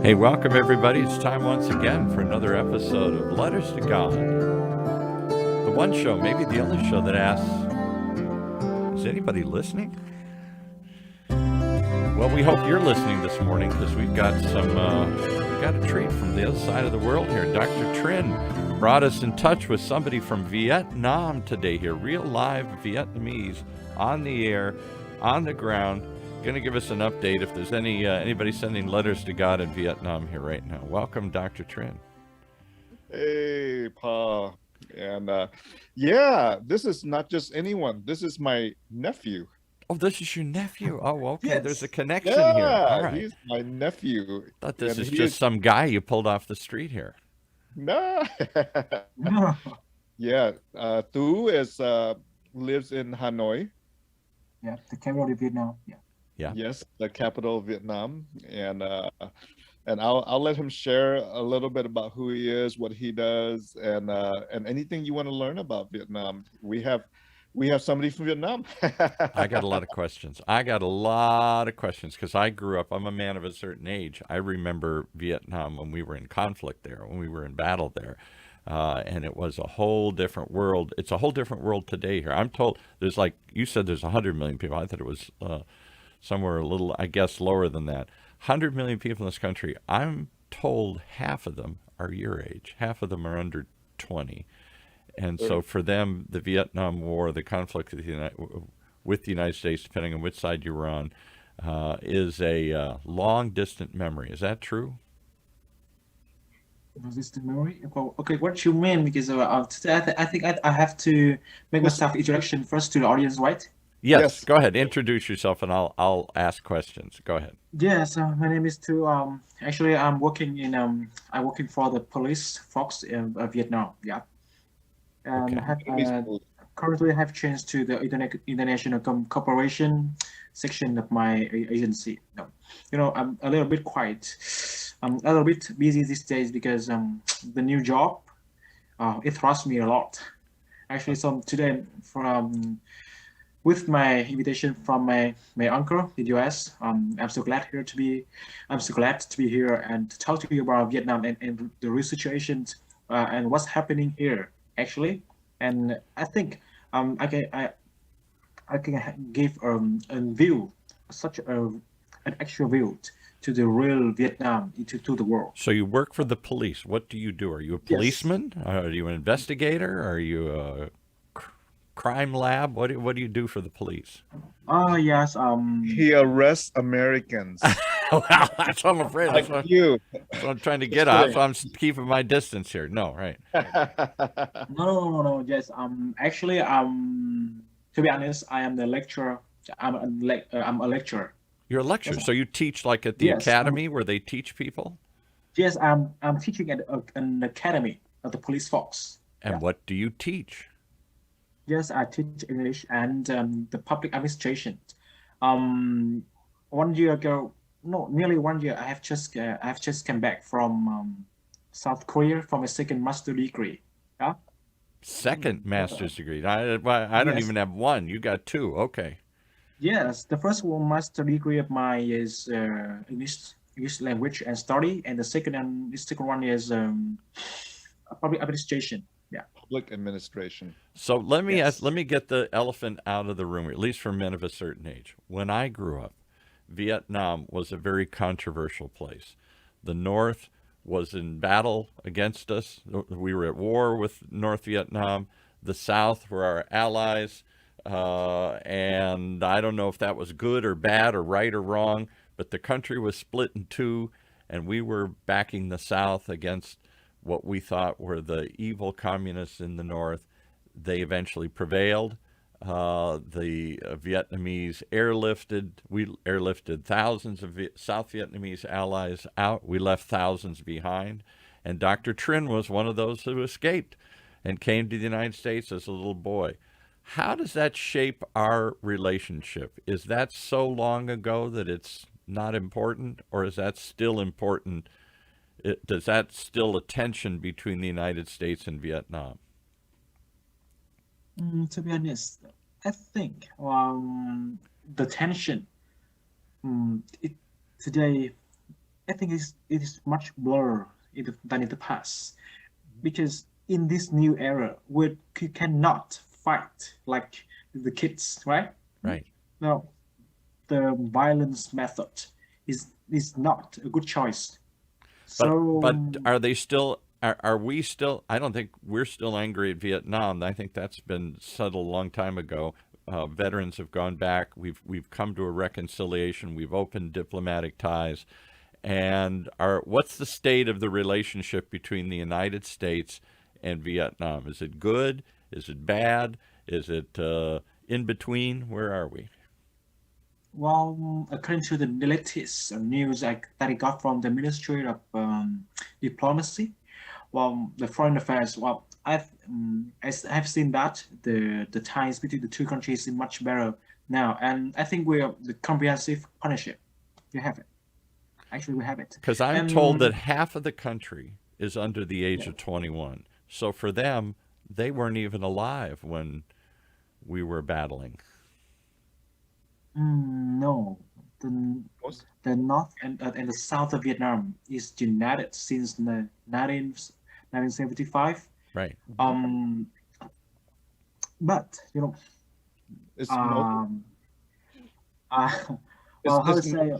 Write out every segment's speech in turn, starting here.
Hey, welcome everybody. It's time once again for another episode of Letters to God. The one show, maybe the only show that asks, is anybody listening? Well, we hope you're listening this morning because we've got a treat from the other side of the world here. Dr. Trinh brought us in touch with somebody from Vietnam today here, real live Vietnamese on the air, on the ground. Going to give us an update if there's anybody sending letters to God in Vietnam here right now. Welcome, Dr. Trinh. Hey, Paul. And this is not just anyone. This is my nephew. Oh, this is your nephew. Oh, okay. Yes. There's a connection here. All right. He's my nephew. Thought this is just some guy you pulled off the street here. No. Yeah. Tu lives in Hanoi. Yeah, the capital of Vietnam. Yeah. Yes, the capital of Vietnam, and I'll let him share a little bit about who he is, what he does, and anything you want to learn about Vietnam. We have somebody from Vietnam. I got a lot of questions because I grew up. I'm a man of a certain age. I remember Vietnam when we were in conflict there, when we were in battle there. And it was a whole different world. It's a whole different world today here. I'm told there's, like you said, there's 100 million people. I thought it was somewhere a little, I guess, lower than that. 100 million people in this country. I'm told half of them are your age. Half of them are under 20. And so for them, the Vietnam War, the conflict with the United States, depending on which side you were on, is a long, distant memory. Is that true? Distant memory. Well, okay, what you mean? Because today I think I have to make myself introduction first to the audience, right? Yes. Go ahead. Introduce yourself, and I'll ask questions. Go ahead. Yes, my name is Tu. Actually, I'm working for the police force in Vietnam. Yeah, and Okay. currently have changed to the international cooperation section of my agency. I'm a little bit quiet. I'm a little bit busy these days because the new job it thrusts me a lot. Actually, so today with my invitation from my uncle in the US, I'm so glad to be here and to talk to you about Vietnam and the real situation and what's happening here actually. And I think I can give a view, an actual view to the real Vietnam, to the world. So you work for the police. What do you do? Are you a policeman? Yes. Are you an investigator? Are you a crime lab? What do you do for the police? Yes. He arrests Americans. Well, that's what I'm afraid. Like you. That's what I'm trying to get at. So I'm keeping my distance here. No, right? No. Yes. Actually, to be honest, I am the lecturer. I'm a lecturer. You're a lecturer, so you teach like at the academy where they teach people? Yes, I'm teaching at an academy of the police force. And what do you teach? Yes, I teach English and the public administration. 1 year ago, no, nearly 1 year, I have just come back from South Korea from a second master degree. Yeah. Second master's degree. I don't even have one. You got two. Okay. Yes, the first one master degree of mine is English language and study, and the second one is public administration. Yeah, public administration. So let me get the elephant out of the room, at least for men of a certain age. When I grew up, Vietnam was a very controversial place. The North was in battle against us. We were at war with North Vietnam. The South were our allies. And I don't know if that was good or bad or right or wrong, but the country was split in two, and we were backing the South against what we thought were the evil communists in the North. They eventually prevailed. The Vietnamese we airlifted thousands of South Vietnamese allies out. We left thousands behind. And Dr. Trinh was one of those who escaped and came to the United States as a little boy. How does that shape our relationship? Is that so long ago that it's not important, or is that still important? Does that still a tension between the United States and Vietnam? To be honest, I think the tension today I think it is much blurred than in the past, because in this new era, we cannot fight like the kids, right? Right. No, the violence method is not a good choice. So But are they still? Are we still? I don't think we're still angry at Vietnam. I think that's been settled a long time ago. Veterans have gone back. We've come to a reconciliation. We've opened diplomatic ties, and what's the state of the relationship between the United States and Vietnam? Is it good? Is it bad? Is it in between? Where are we? well, according to the latest news that I got from the Ministry of Diplomacy, well, the foreign affairs, well, I've seen that the ties between the two countries is much better now, and I think we are the comprehensive partnership. You have it. Actually, we have it. Because I'm told that And half of the country is under the age of 21. So for them, they weren't even alive when we were battling. no, the Most, the north and the south of Vietnam is united since the 1975. Right. Um, but is most um, uh, is, well, how to is, say?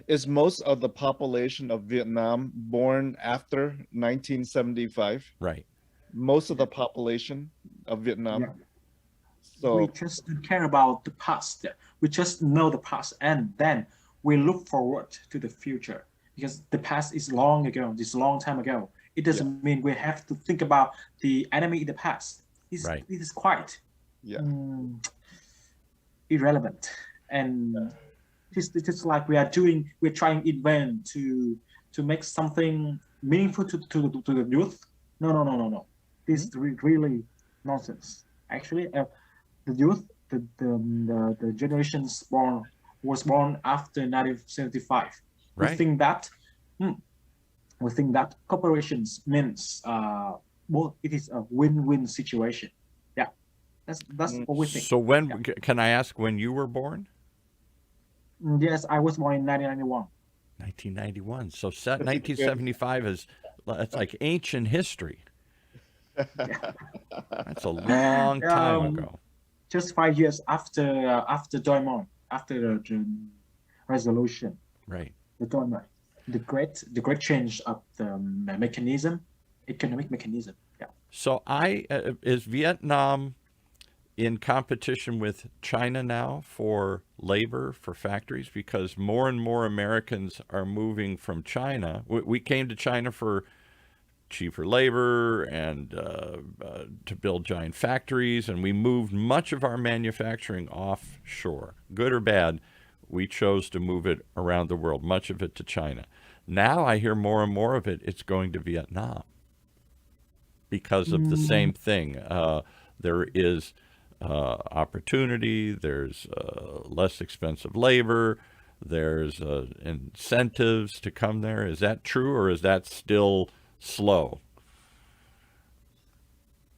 is most of the population of Vietnam born after 1975? Right. Most of the population of Vietnam. Yeah, we So just don't care about the past. We just know the past, and then we look forward to the future because the past is long ago. This long time ago. It yeah, doesn't mean we have to think about the enemy in the past. Right. It is quite yeah, mm, irrelevant, and it's like we're trying in vain to make something meaningful to the youth. No. This mhm, is really nonsense. Actually, the youth, the generations born was born after 1975. We Right. think that hmm, we think that cooperations means well, it is a win-win situation. Yeah, that's mm, what we think. So Yeah. can I ask when you were born? Yes, I was born in 1991. 1991. So set yeah. 1975 is that's like ancient history. Yeah. That's a long time Um, ago. just 5 years after Diamond, after the resolution, Right. the Diamond, the great change of the mechanism, economic mechanism. Yeah. So is Vietnam in competition with China now for labor for factories because more and more Americans are moving from China. We came to China for cheaper labor and to build giant factories, and we moved much of our manufacturing offshore. Good or bad, we chose to move it around the world, much of it to China. Now I hear more and more of it's going to Vietnam because of the Mm, same thing. There is opportunity, there's less expensive labor, there's incentives to come there. Is that true or is that still slow?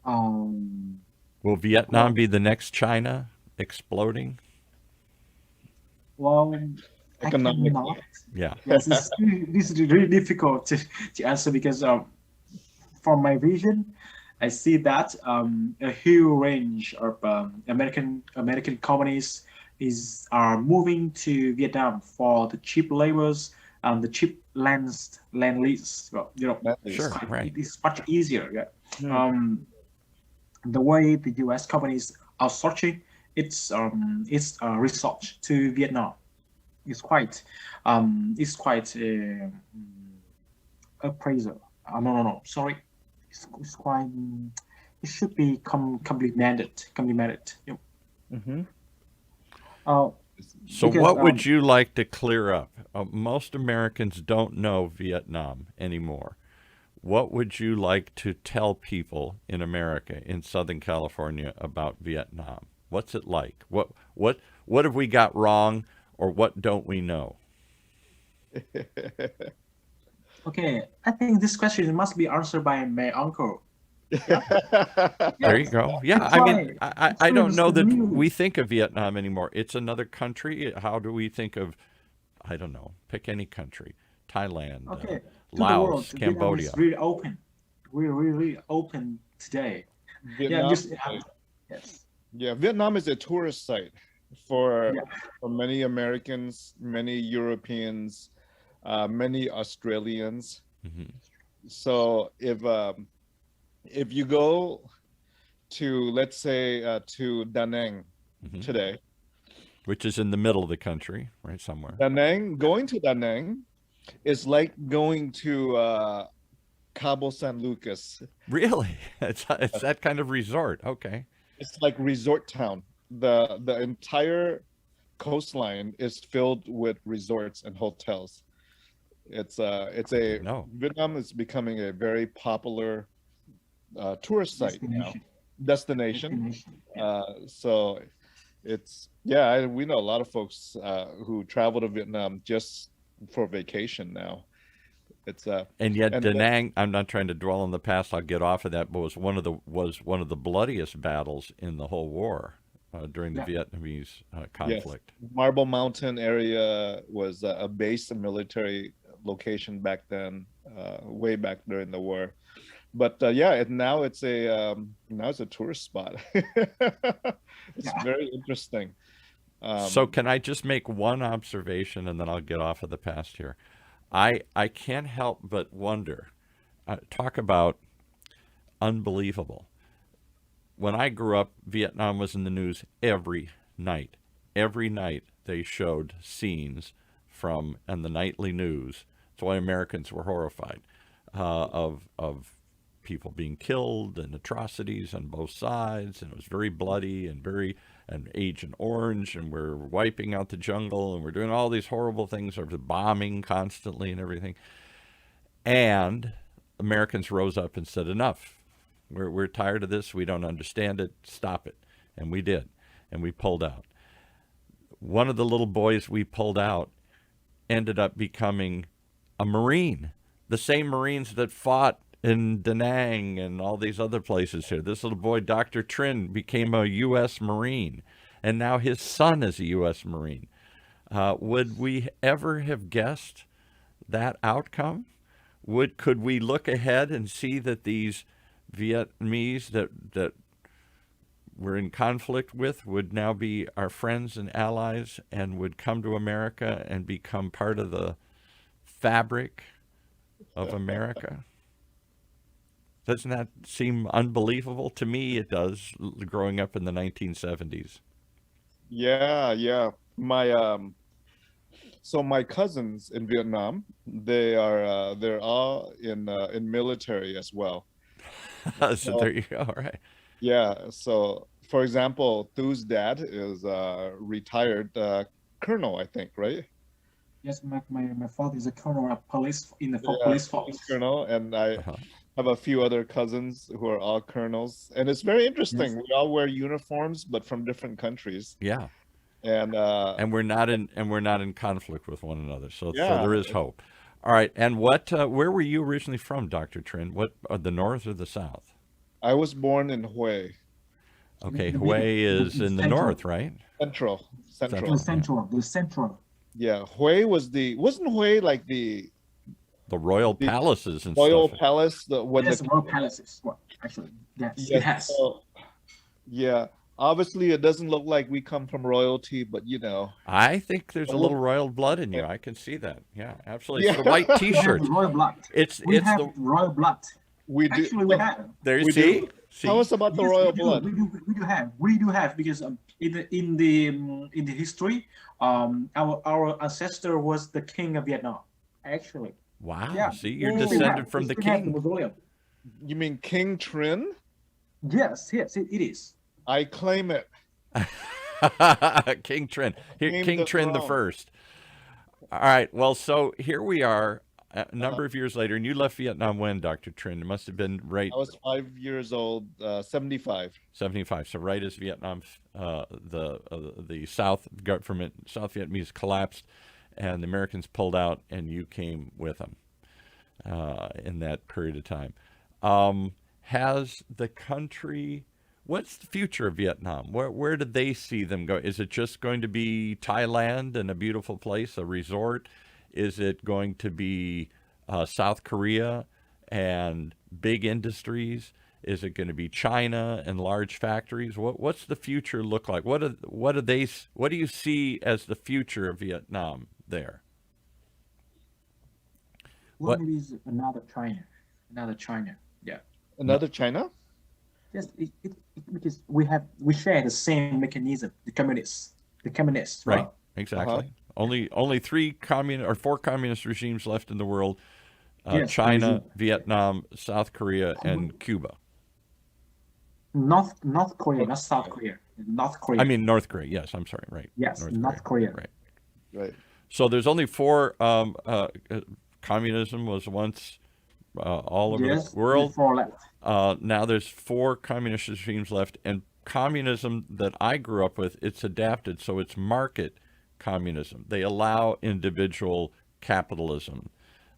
um, Will Vietnam well, be the next China exploding? well, I Economically. cannot. Yeah, Yes, this is really difficult to answer because from my vision, I see that a huge range of American companies are moving to Vietnam for the cheap labors and the cheap land lease. Well, At it's sure, least. quite right. it is much easier. Yeah. Hmm. Um, the way the U.S. companies are searching its research to Vietnam is quite appraisal. No. Sorry, it's quite. It should be complimented. Complimented. Hmm. Uh, So, because what would you like to clear up? Most Americans don't know Vietnam anymore. What would you like to tell people in America, in Southern California, about Vietnam? What's it like? What have we got wrong, or what don't we know? okay, I think this question must be answered by my uncle. Yeah. There you Yes. go. Yeah, That's I mean, why. I That's why don't this know that new. we think of Vietnam anymore. It's another country. How do we think of, I don't know, pick any country. Thailand, Okay, to the world, Laos, Vietnam Cambodia. is really open. We're really open today. Yeah, Vietnam, just yes. yeah, Vietnam is a tourist site for Yeah. for many Americans, many Europeans, many Australians. Hmm. So if you go to, let's say, to Da Nang Hmm. today, Which is in the middle of the country, right somewhere. Da Nang, going to Da Nang is like going to Cabo San Lucas. Really? It's that kind of resort. Okay. It's like resort town. The entire coastline is filled with resorts and hotels. It's I a didn't know. Vietnam is becoming a very popular tourist site now, Destination. destination. Yeah. So it's, yeah, we know a lot of folks who travel to Vietnam just for vacation now. It's And yet and Da Nang, I'm not trying to dwell on the past, I'll get off of that, but was one of the bloodiest battles in the whole war during the Yeah. Vietnamese yes, conflict. Marble Mountain area was a base, a military location back then, way back during the war. But yeah, now it's a tourist spot. It's Yeah. very interesting. So can I just make one observation and then I'll get off of the past here? I can't help but wonder, talk about unbelievable. When I grew up, Vietnam was in the news every night. Every night they showed scenes from, and the nightly news. That's why Americans were horrified of people being killed and atrocities on both sides, and it was very bloody and Agent Orange, and we're wiping out the jungle, and we're doing all these horrible things, or bombing constantly and everything. And Americans rose up and said, enough. We're tired of this. We don't understand it. Stop it. And we did. And we pulled out. One of the little boys we pulled out ended up becoming a Marine. The same Marines that fought in Da Nang and all these other places here. This little boy, Dr. Trin, became a U.S. Marine. And now his son is a U.S. Marine. Would we ever have guessed that outcome? Could we look ahead and see that these Vietnamese that we're in conflict with would now be our friends and allies and would come to America and become part of the fabric of America? Doesn't that seem unbelievable? To me, it does, growing up in the 1970s. Yeah. So my cousins in Vietnam, they're all in military as well. So there you go. All right. Yeah. So for example, Thu's dad is retired colonel, I think, right? Yes, my father is a colonel of police in the Yeah, police force. colonel, and I Uh-huh. have a few other cousins who are all colonels, and it's very interesting. Yes. We all wear uniforms, but from different countries, Yeah. and We're not in conflict with one another. So yeah, there is hope. All right. And where were you originally from, Dr. Trin? What, the north or the south? I was born in Hue, Okay, The Hue middle, is in the central. north, right? central. Central. The central. Yeah, Hue wasn't Hue like the The royal The palaces and royal stuff. palace, when Yes, the royal palaces. Well, actually, yes, it yes, has. so, yeah. Obviously, it doesn't look like we come from royalty, but I think there's a Well, little royal blood in you. I can see that. Yeah, absolutely. Yeah. It's the white We have T-shirt. the royal blood. It's We it's have the royal blood. we do. Actually, we have. there. We See, do? see. Tell us about the Yes, royal we do. blood. We do have because in the history, our ancestor was the king of Vietnam. Actually, Wow. yeah. See, you're We still descended from the we still have king. mausoleum. You mean King Trin? Yes, it is. I claim it. King Trin. Here, Claim King the Trin the throne. first. All right. Well, so here we are, a number of years later, and you left Vietnam when, Dr. Trin? It must have been right I was 5 years old, 75. 75. So right as Vietnam, the South government, South Vietnamese collapsed, and the Americans pulled out, and you came with them in that period of time. Has the country? What's the future of Vietnam? Where do they see them go? Is it just going to be Thailand and a beautiful place, a resort? Is it going to be South Korea and big industries? Is it going to be China and large factories? What's the future look like? What do you see as the future of Vietnam there? Well, What? maybe it's another China. Yeah. No, Another China? Yes, because we share the same mechanism, the communists, right? right, Uh-huh. exactly. Only three communist or four communist regimes left in the world: Yes, there is China, Vietnam, South Korea, a and Cuba. North Korea, North not South Korea. Korea. North I Korea. mean North Korea. Yes, I'm sorry. Right, Yes, North Korea. North Korea. Right. Right. So there's only four. Communism was once all over the Yes, world. before left. Now there's four communist regimes left, and communism that I grew up with, it's adapted, so it's market communism. They allow individual capitalism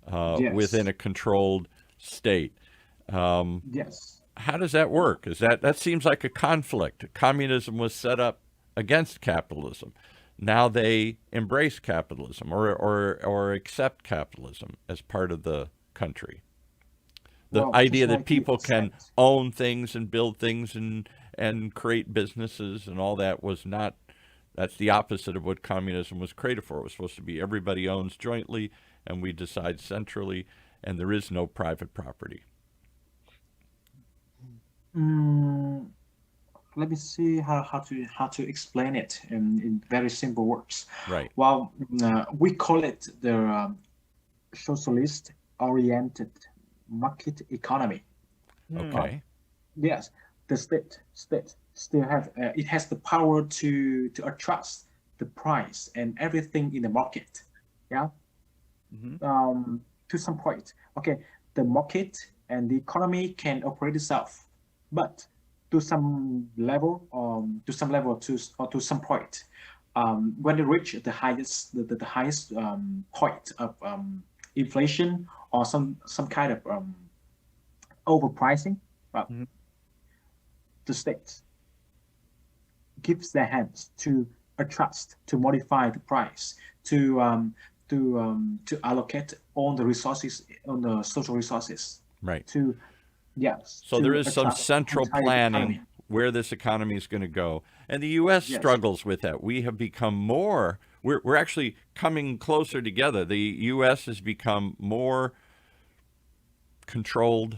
within Yes, a controlled state. yes. How does that work? That seems like a conflict? Communism was set up against capitalism. Now they embrace capitalism or accept capitalism as part of the country. The Well, just idea that like we people can accept. own things and build things and create businesses and all that was not. That's the opposite of what communism was created for. It was supposed to be everybody owns jointly and we decide centrally, and there is no private property. Mm, Let me see how to explain it in very simple words. Right. Well, we call it the socialist oriented market economy. Hmm. Okay. Yes, the state still have it has the power to adjust the price and everything in the market. Yeah, Hmm. to some point. Okay, the market and the economy can operate itself, but to some point, when they reach the highest point of inflation or some kind of overpricing, uh, Hmm. the state gives their hands to adjust, to modify the price, to allocate all the resources on the social resources, Right. to yes, So there to is some adjust central entire planning economy. where this economy is going to go. And the U.S. Yes, struggles with that. We have become more, we're actually coming closer together. The U.S. has become more controlled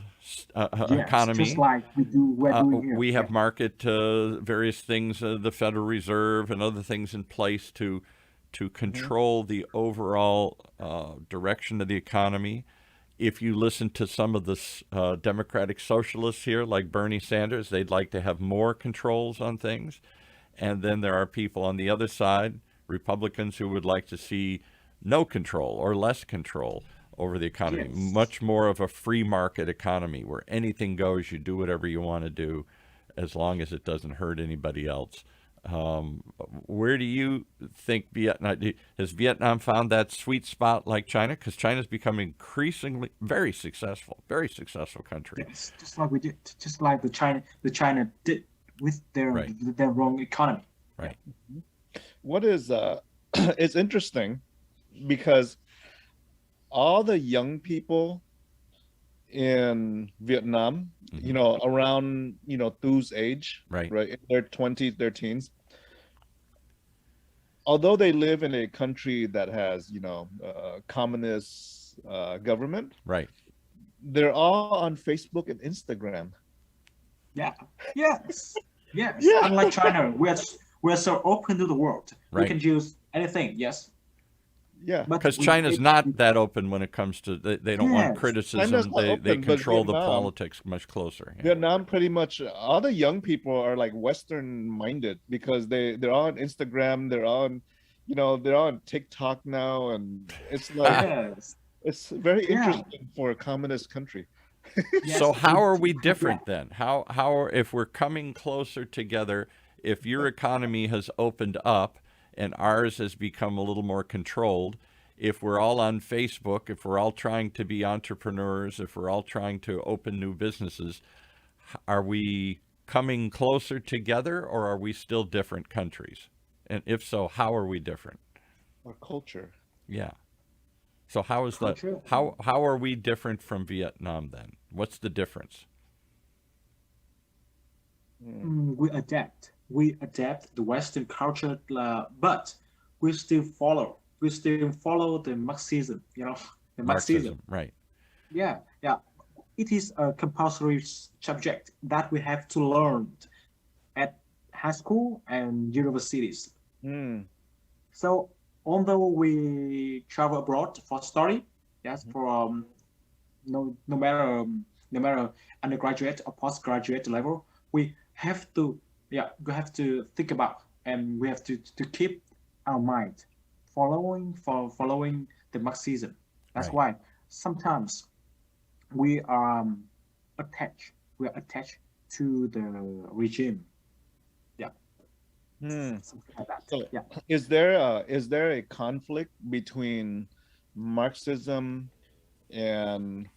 yes, just economy. like we're doing here. We Yeah, have market various things, the Federal Reserve and other things in place to Hmm. control the overall direction of the economy. If you listen to some of the Democratic Socialists here, like Bernie Sanders, they'd like to have more controls on things. And then there are people on the other side, Republicans, who would like to see no control or less control over the economy, yes. much more of a free market economy where anything goes, you do whatever you want to do as long as it doesn't hurt anybody else. Where do you think has Vietnam found that sweet spot like China? Because China's becoming increasingly very successful country. Yes, just like we did, just like the China did with Right, their wrong economy. Yeah. right, What is it's interesting because all the young people in Vietnam, hmm around, Thu's age, right, right, in their 20s, their teens, although they live in a country that has, communist government, right, they're all on Facebook and Instagram. Yeah. Yes. Yes. Yeah, Unlike China, we're so open to the world. We right. can use anything. Yes. yeah. But Because China's not that open when it comes to they don't want yes. China's criticism. not They open, but control the politics much closer. Yeah, Vietnam pretty much all the young people are like Western minded because they're on Instagram, they're on TikTok now, and it's like Yes. it's very Yeah. interesting for a communist country. so Yes. how are we Yeah. different then? If we're coming closer together, if your economy has opened up and ours has become a little more controlled, if we're all on Facebook, if we're all trying to be entrepreneurs, if we're all trying to open new businesses, are we coming closer together or are we still different countries? And if so, how are we different? Our culture. Yeah. So how is the Culture. how are we different from Vietnam then? What's the difference? We adapt. We adapt the Western culture, but we still follow the Marxism. The Marxism. Marxism, right? Yeah, yeah. It is a compulsory subject that we have to learn at high school and universities. Mm. So although we travel abroad for study, yes, for no matter no matter undergraduate or postgraduate level, we have to we have to think about, and we have to keep our mind following the Marxism. That's Right. why sometimes we are attached to the regime. Yeah, Hmm. something like that. So, Yeah. is there a conflict between Marxism and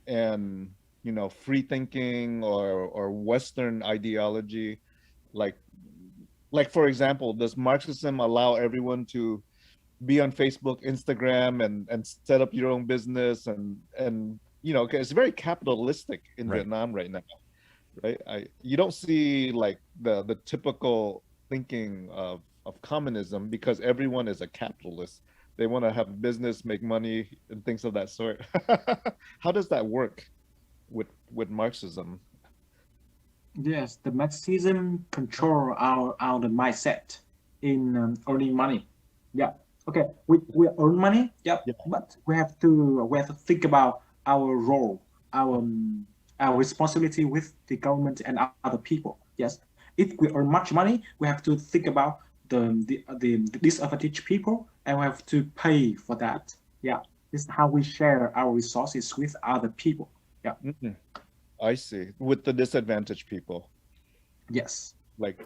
and free thinking or Western ideology? Like for example, does Marxism allow everyone to be on Facebook, Instagram, and set up your own business and 'cause it's very capitalistic in Right. Vietnam right now, right? You don't see like the typical thinking of communism because everyone is a capitalist. They want to have business, make money, and things of that sort. How does that work with Marxism? Yes, the Marxism control our the mindset in earning money. Yeah. Okay. We earn money. Yep. Yeah. But we have to think about our role, our responsibility with the government and other people. Yes. If we earn much money, we have to think about the disadvantaged people, and we have to pay for that. Yeah. This is how we share our resources with other people. Yeah. Mhm. I see. With the disadvantaged people. Yes. Like,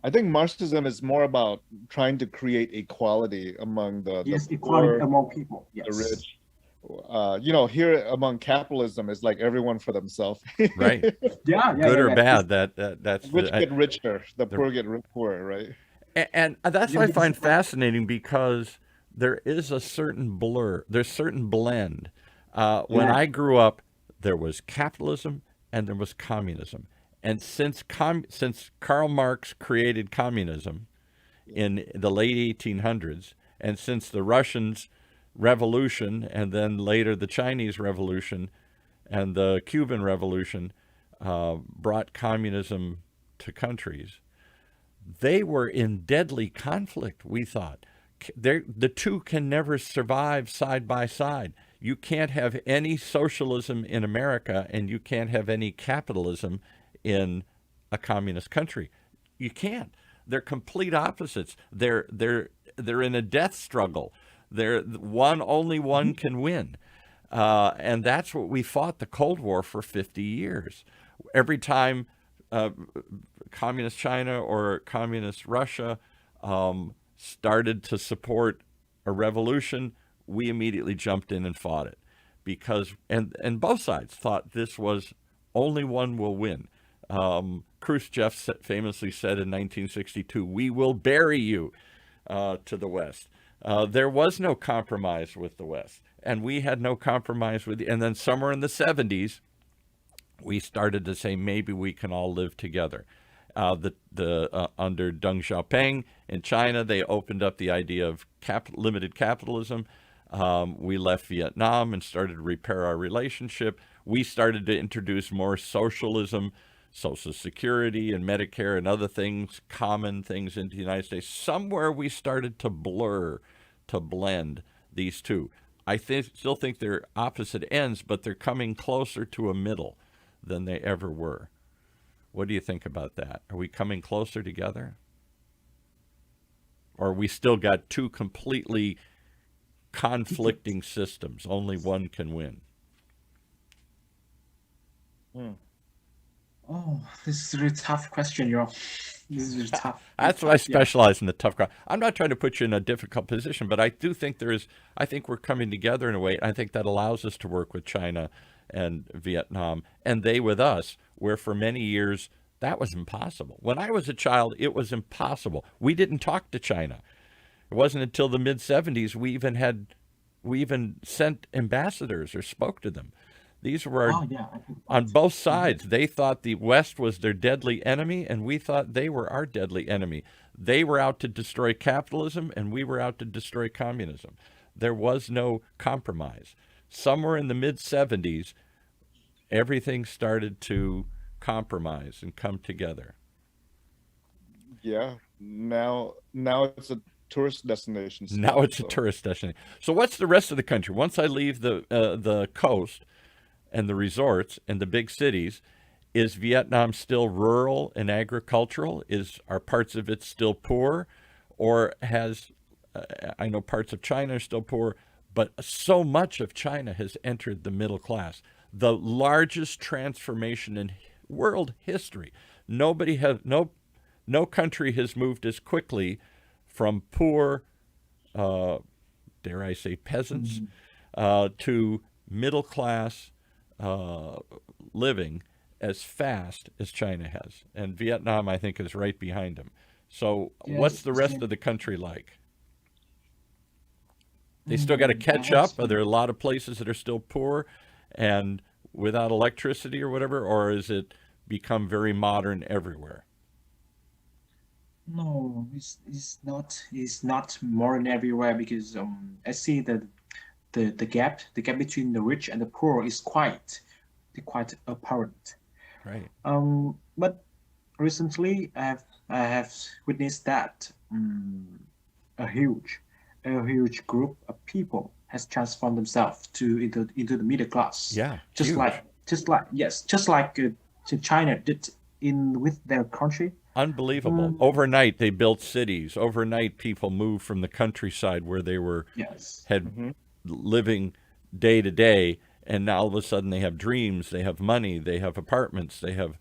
I think Marxism is more about trying to create equality among the Yes, equality poor, among people. the Yes. rich. Here among capitalism is like everyone for themselves. Right. Yeah, yeah, Good yeah, or yeah. bad, that's Rich the get richer, the the poor get poorer, right? and that's Yeah, what I yes, find fascinating because there is a certain blur, there's certain blend. When yeah, I grew up, there was capitalism and there was communism, and since Karl Marx created communism in the late 1800s, and since the Russians Revolution and then later the Chinese Revolution and the Cuban Revolution brought communism to countries, they were in deadly conflict, we thought. The two can never survive side by side. You can't have any socialism in America and you can't have any capitalism in a communist country. You can't. They're complete opposites. They're in a death struggle. Only one can win. And that's what we fought the Cold War for 50 years. Every time uh, communist China or communist Russia started to support a revolution, we immediately jumped in and fought it because and both sides thought this was only one will win. Khrushchev famously said in 1962, "We will bury you," to the West. There was no compromise with the West, and we had no compromise with. And then somewhere in the 70s, we started to say maybe we can all live together. Under Deng Xiaoping in China, they opened up the idea of limited capitalism. We left Vietnam and started to repair our relationship. We started to introduce more socialism, Social Security and Medicare and other things, common things into the United States. Somewhere we started to blend these two. Still think they're opposite ends, but they're coming closer to a middle than they ever were. What do you think about that? Are we coming closer together? Or we still got two completely conflicting systems? Only one can win. Hmm. Oh, this is a really tough question, yo. This is really tough. That's why I specialize in the tough crowd. I'm not trying to put you in a difficult position, but I do think I think we're coming together in a way. I think that allows us to work with China and Vietnam, and they with us, where for many years that was impossible. When I was a child, it was impossible. We didn't talk to China. It wasn't until the mid-'70s we even had we even sent ambassadors or spoke to them. These were our, Oh yeah, I think on that. both Mhm. sides. They thought the West was their deadly enemy, and we thought they were our deadly enemy. They were out to destroy capitalism, and we were out to destroy communism. There was no compromise. Somewhere in the mid 70s, everything started to compromise and come together. Yeah. Now it's a tourist destination Now spot. it's a So tourist destination. So what's the rest of the country? Once I leave the coast and the resorts and the big cities, is Vietnam still rural and agricultural? Are parts of it still poor, or has I know parts of China are still poor, but so much of China has entered the middle class. The largest transformation in world history. Nobody has no country has moved as quickly from poor, uh, dare I say, peasants Mhm. to middle class uh, living as fast as China has. And Vietnam, I think, is right behind them. So, Yes, what's the the rest same. of the country like? They still got to I catch have up? Are there seen. a lot of places that are still poor and without electricity or whatever? Or is it become very modern everywhere? No, it's not modern everywhere because I see that the gap between the rich and the poor is quite apparent. Right. But recently I have witnessed that a huge group of people has transformed themselves into the middle class, Yeah, just huge. like China did in with their country. Unbelievable. Mm, Overnight, they built cities. Overnight, people moved from the countryside where they were yes. had mhm. living day to day, and now all of a sudden they have dreams, they have money, they have apartments, they have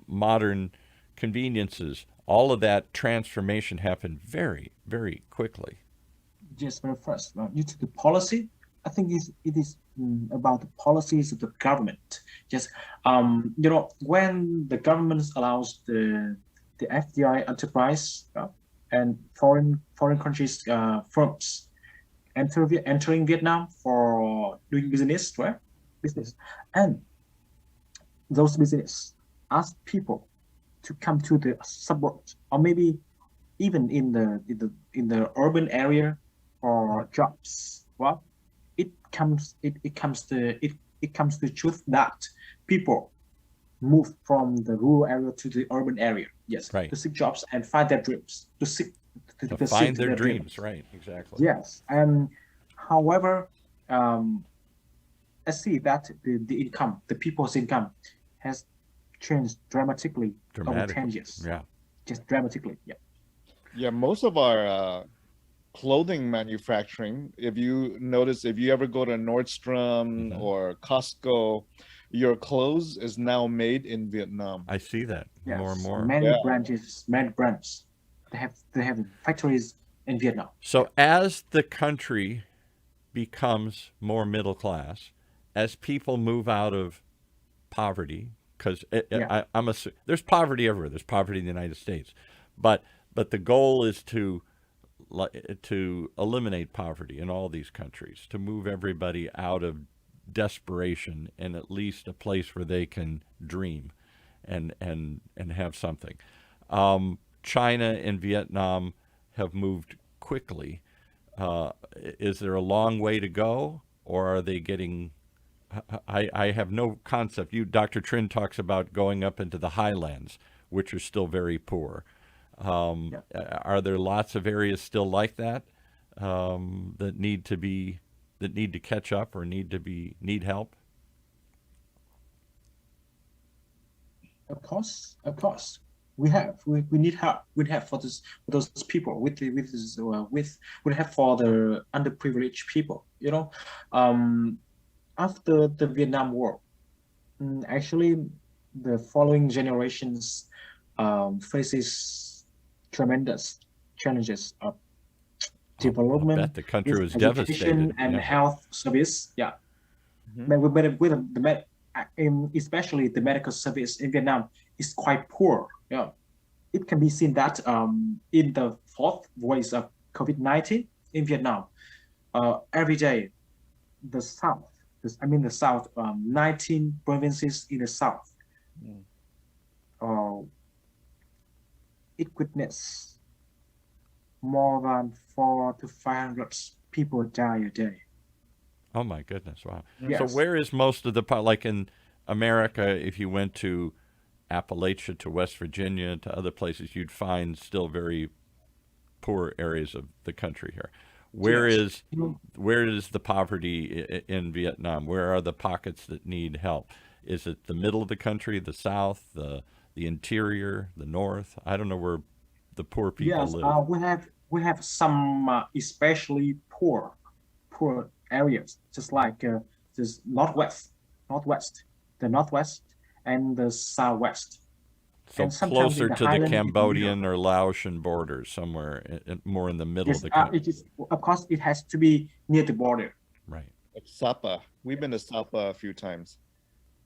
modern conveniences. All of that transformation happened very, very quickly. Just very first, due to the policy, I think it is about the policies of the government. Just when the government allows the FDI enterprise and foreign countries firms entering Vietnam for doing business, right? Business, and those business ask people to come to the suburbs or maybe even in the urban area for jobs. Well, it comes to truth that people move from the rural area to the urban area. Yes, Right. to seek jobs and find their dreams. To To seek find their their dreams. dreams. Right. Exactly. Yes, and however, um, I see that the people's income has changed dramatically over 10 Dramatically. years. Yeah. Just dramatically. Yeah. Yeah, most of our clothing manufacturing, if you notice, if you ever go to Nordstrom Hmm. or Costco, your clothes is now made in Vietnam. I see that more and Yes. more. Yeah. Many brands. They have factories in Vietnam. Yeah. So as the country becomes more middle class, as people move out of poverty, because Yeah. there's poverty everywhere. There's poverty in the United States, but the goal is to eliminate poverty in all these countries, to move everybody out of desperation and at least a place where they can dream and have something. China and Vietnam have moved quickly. Is there a long way to go, or are they getting? I have no concept. Dr. Trin talks about going up into the highlands, which are still very poor. Yeah. Are there lots of areas still like that that need to catch up or need help? Of course. We need help. We have for those people with this with we have for the underprivileged people. After the Vietnam War, actually, the following generations faces tremendous challenges of I'll development bet the country with was education devastated. and Yeah. health service. Yeah, Mhm. but especially the medical service in Vietnam is quite poor. Yeah, it can be seen that in the fourth wave of COVID-19 in Vietnam, every day the south. The south. 19 provinces in the south. Mm. Uh, it witnessed more than 400 to 500 people die a day. Oh my goodness! Wow. Yes. So where is most of the like in America? If you went to Appalachia, to West Virginia, to other places, you'd find still very poor areas of the country here. Where Yes. is where is the poverty in Vietnam? Where are the pockets that need help? Is it the middle of the country, the south, the interior, the north? I don't know where the poor people Yes, live. we have some especially poor areas, just like this northwest, the northwest, and the southwest, So and sometimes in closer the to the highland in the middle. Cambodian or Laotian borders, somewhere more in the middle of Yes, the country. it is. Of course, it has to be near the border. Right. Like Sapa. We've been to Sapa a few times.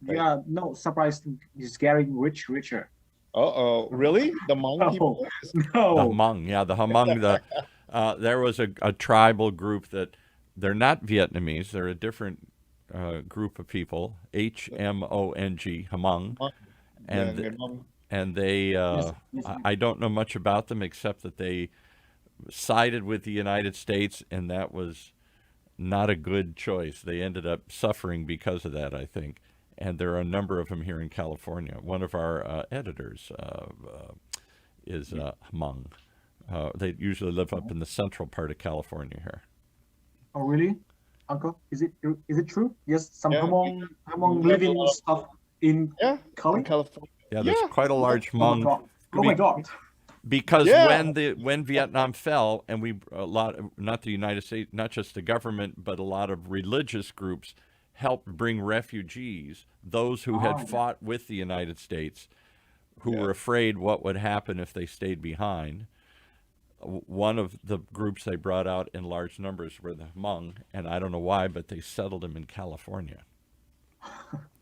Right. Yeah, no surprise, it's getting richer. Uh-oh, really? The Hmong people? The No, Hmong, yeah, the Hmong. There was a tribal group that they're not Vietnamese. They're a different group of people. Hmong, Hmong, Hmong. and Yeah, Hmong. and they. yes, I don't know much about them except that they sided with the United States, and that was not a good choice. They ended up suffering because of that, I think. And there are a number of them here in California. One of our editors is Hmong. They usually live up in the central part of California here. oh really, Uncle? Is it true? Yes, some Yeah, Hmong we have living a lot stuff in Yeah, in Cali. California. Yeah, there's Yeah, quite a large Oh my Hmong God! Oh my God! because yeah, when Vietnam fell, and not the United States, not just the government, but a lot of religious groups helped bring refugees, those who had Oh yeah. fought with the United States, who yeah. were afraid what would happen if they stayed behind. One of the groups they brought out in large numbers were the Hmong, and I don't know why, but they settled them in California.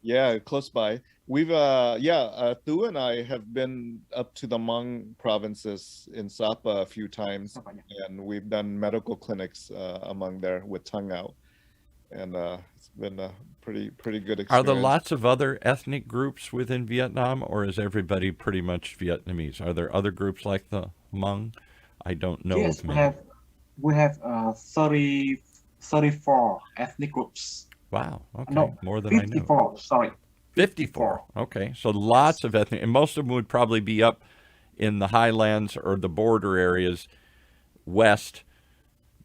Yeah, close by. We've Thu and I have been up to the Hmong provinces in Sapa a few times, Oh, yeah. and we've done medical clinics among there with tongue out, and it's been a pretty good Are there experience. lots of other ethnic groups within Vietnam, or is everybody pretty much Vietnamese? Are there other groups like the Hmong? I don't know Yes, of we many. have we have 34 ethnic groups. Wow, okay, No, more than I knew. 54. Sorry, 54. Okay, so lots of ethnic, and most of them would probably be up in the highlands or the border areas west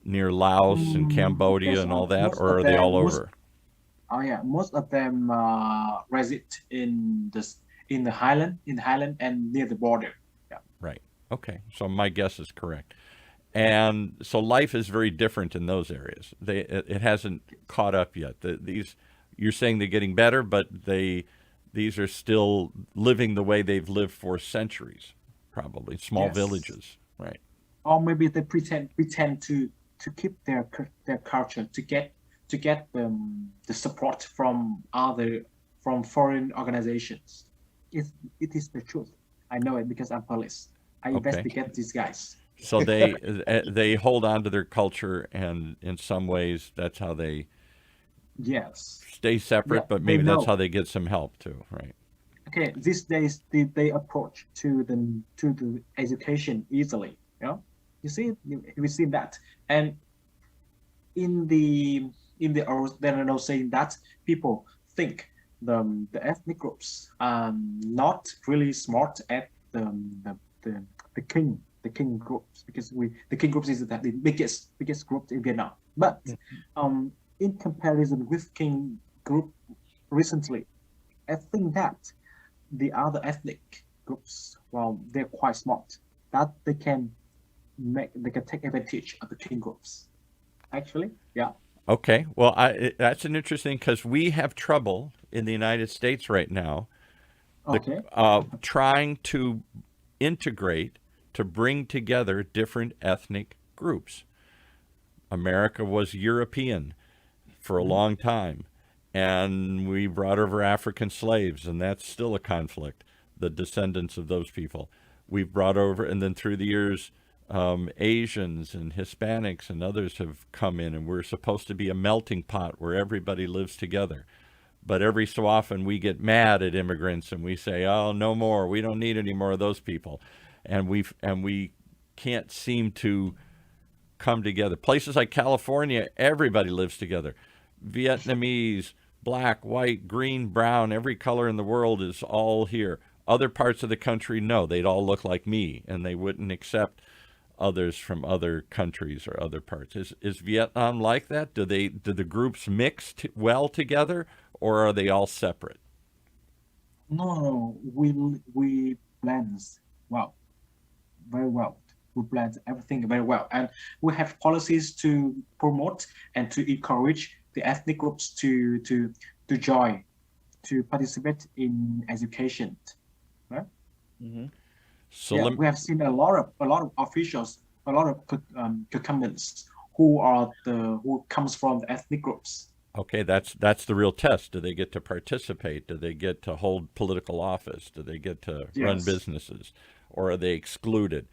near Laos and Cambodia Yes, and all that, most or of are they all them, over? most of them reside in the highland and near the border. Yeah. Right. Okay, so my guess is correct. And so life is very different in those areas. It hasn't caught up yet. These you're saying they're getting better, but these are still living the way they've lived for centuries, probably small Yes. villages, right? Or maybe they pretend to keep their culture to get the support from foreign organizations. It is the truth. I know it because I'm police. I Okay. investigate these guys. So they hold on to their culture, and in some ways that's how they Yes. stay separate, Yeah, but they maybe that's know. how they get some help too, right? Okay, these days they approach to the education easily. You know, we see that, and in the original saying that people think the ethnic groups are not really smart at the king groups, because the king groups is the biggest group in Vietnam. But in comparison with king group recently, I think that the other ethnic groups, well, they're quite smart, that they can take advantage of the king groups. Actually, yeah. Okay, well, that's an interesting because we have trouble in the United States right now Okay. trying to integrate, to bring together different ethnic groups. America was European for a long time, and we brought over African slaves, and that's still a conflict, the descendants of those people. We've brought over, and then through the years, Asians and Hispanics and others have come in, and we're supposed to be a melting pot where everybody lives together. But every so often we get mad at immigrants and we say, "Oh, no more. We don't need any more of those people," and we can't seem to come together. Places like California, everybody lives together. Vietnamese, black, white, green, brown, every color in the world is all here. Other parts of the country, no, they'd all look like me, and they wouldn't accept others from other countries or other parts. Is Vietnam like that? Do the groups mix well together, or are they all separate? No, we blend well, very well. We blend everything very well, and we have policies to promote and to encourage the ethnic groups to join, to participate in education. Right? So Yeah, we have seen a lot of officials, a lot of governments who comes from the ethnic groups. okay, that's the real test. Do they get to participate? Do they get to hold political office? Do they get to run Yes. businesses? Or are they excluded?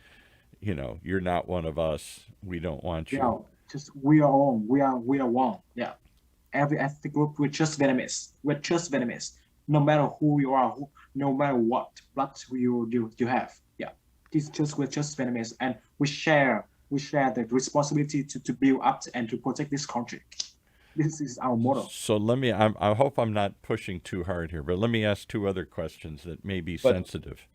You know, you're not one of us. We don't want you. Yeah, just we are all we are one. Yeah, every ethnic group, we're just Vietnamese. We're just Vietnamese. No matter who you are, no matter what blood you have. Yeah, we're just Vietnamese, and we share the responsibility to build up and to protect this country. This is our motto. So I hope I'm not pushing too hard here, but let me ask two other questions that may be But- sensitive.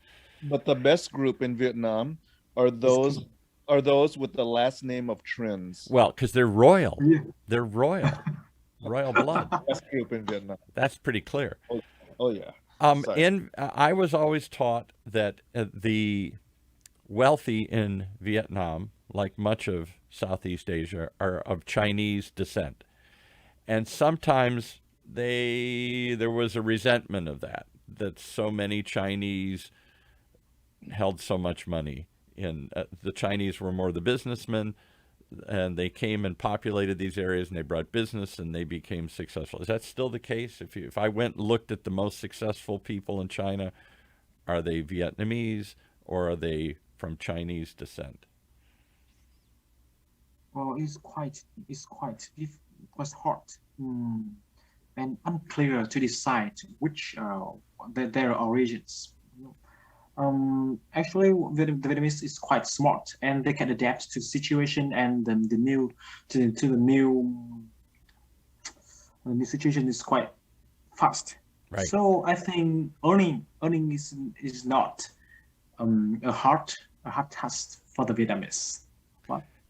But the best group in Vietnam are those with the last name of Trins. Well, because they're royal. Yeah. They're royal. Royal blood. Best group in Vietnam. That's pretty clear. Oh yeah. Sorry. I was always taught that the wealthy in Vietnam, like much of Southeast Asia, are of Chinese descent. And sometimes there was a resentment of that so many Chinese held so much money. The Chinese were more the businessmen, and they came and populated these areas, and they brought business, and they became successful. Is that still the case? If I went and looked at the most successful people in China, are they Vietnamese or are they from Chinese descent? Well, it was hard and unclear to decide which their origins. Actually, the Vietnamese is quite smart, and they can adapt to the situation and the new situation is quite fast. Right. So I think earning is not a hard task for the Vietnamese.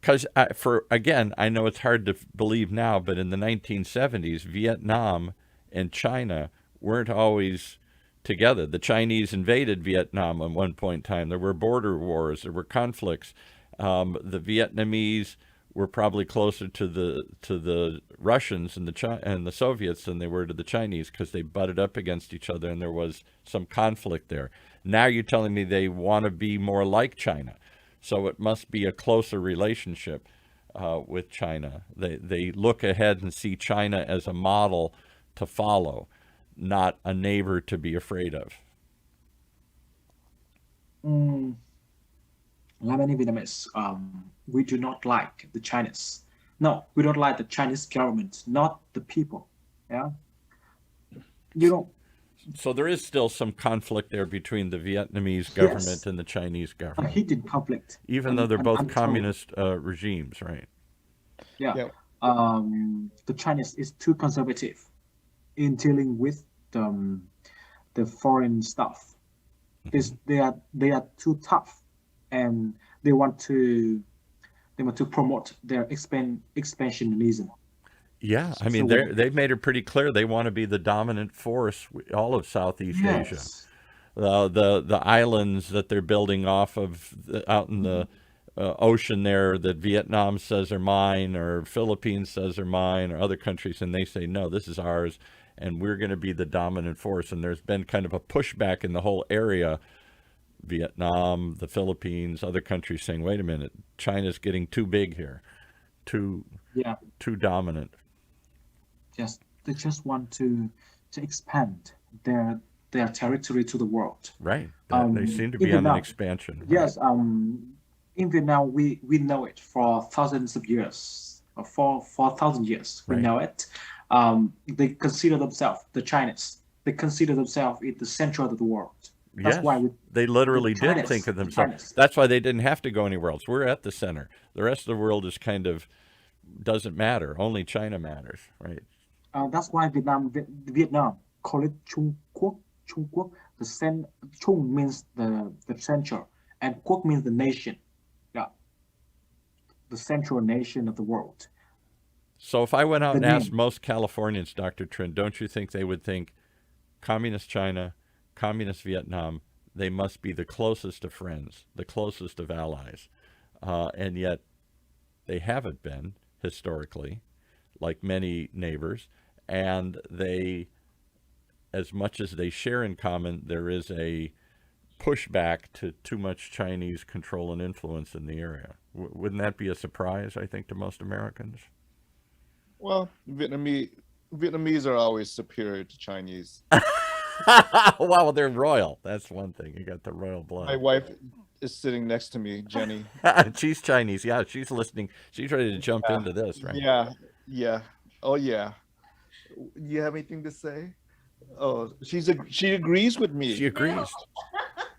Because I know it's hard to believe now, but in the 1970s, Vietnam and China weren't always together. The Chinese invaded Vietnam at one point in time. There were border wars. There were conflicts. The Vietnamese were probably closer to the Russians and the Soviets than they were to the Chinese, because they butted up against each other and there was some conflict there. Now you're telling me they want to be more like China. So it must be a closer relationship with China. They look ahead and see China as a model to follow, not a neighbor to be afraid of. Like many Vietnamese, we do not like the Chinese. No, we don't like the Chinese government, not the people. Yeah, you know. So there is still some conflict there between the Vietnamese government Yes. and the Chinese A government, heated conflict. even though they're both I'm told. communist regimes, right? Yeah. Yeah. The Chinese is too conservative in dealing with the foreign stuff. They are too tough, and they want to promote their expansionism. Yeah, I So mean, what- they've made it pretty clear they want to be the dominant force all of Southeast Asia. Yes. The islands that they're building off of out in the ocean there that Vietnam says are mine, or Philippines says are mine, or other countries, and they say, no, this is ours, and we're going to be the dominant force. And there's been kind of a pushback in the whole area, Vietnam, the Philippines, other countries saying, wait a minute, China's getting too big here, too Yeah. dominant. They just want to expand their territory to the world. Right. They seem to in be on an Vietnam. expansion. Yes. in Vietnam, we know it for thousands of years, for 1,000 years, we Right. know it. They consider themselves the Chinese. They consider themselves in the center of the world. That's why Yes, they literally the did Chinese, think of the themselves. Chinese. That's why they didn't have to go anywhere else. We're at the center. The rest of the world is kind of doesn't matter. Only China matters, right? That's why Vietnam call it Trung Quốc. Trung Quốc. Trung means the center, and Quốc means the nation. Yeah, the central nation of the world. So if I went out The and asked name. most Californians, Dr. Trin, don't you think they would think communist China, communist Vietnam, they must be the closest of friends, the closest of allies? And yet they haven't been historically, like many neighbors. And they, as much as they share in common, there is a pushback to too much Chinese control and influence in the area. Wouldn't that be a surprise, I think, to most Americans? Well, Vietnamese are always superior to Chinese. Well, they're royal. That's one thing. You got the royal My blood. wife is sitting next to me, Jenny. She's Chinese. Yeah, she's listening. She's ready to jump Yeah, into this, right? yeah, yeah. Oh yeah. You have anything to say? Oh, she agrees with me. She agrees.